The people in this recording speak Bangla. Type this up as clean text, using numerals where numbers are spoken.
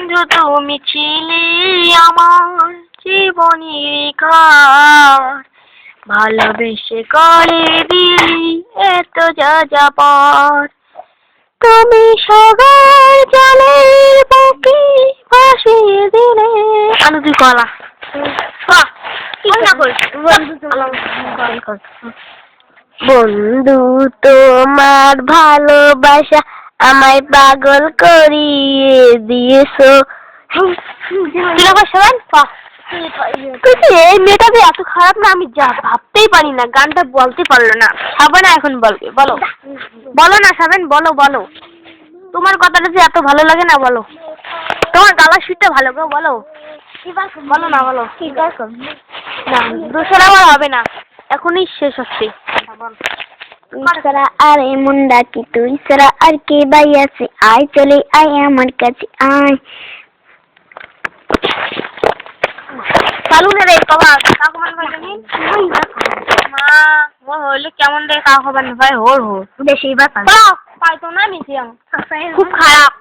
বন্ধু তুমি ছিলে আমার জীবনের ঘর, ভালোবেসে করে দিলি এত যা যাবার। তুমি সবার জলের বুকে ভাসিয়ে দিলে। তুই কলা বন্ধু তোমার ভালোবাসা আমায় পাগল করিয়ে দিয়েছো। এই মেয়েটা যে এত খারাপ না, আমি যা ভাবতেই পারি না। গানটা বলতে পারলো না। সাবানা এখন বলবে, বলো বলো না সাবেন, বলো বলো। তোমার কথাটা যে এত ভালো লাগে না, বলো। তোমার গলার সুরটা ভালো গো, বলো বলো না, বলো। না, দোসরা আবার হবে না, এখনই শেষ হচ্ছে। তুই ছাড়া আর এমন ডাকি, তুই ছাড়া আর কে বাই আছে, আয় চলে আয় আমার কাছে আয়। চালু রে বাবা, কাকু মান ভাই জানি মা ও হইলে কেমন রে কাকু মান ভাই হোর হোর বেশি বার পাই তো না নিছি খুব খারাপ।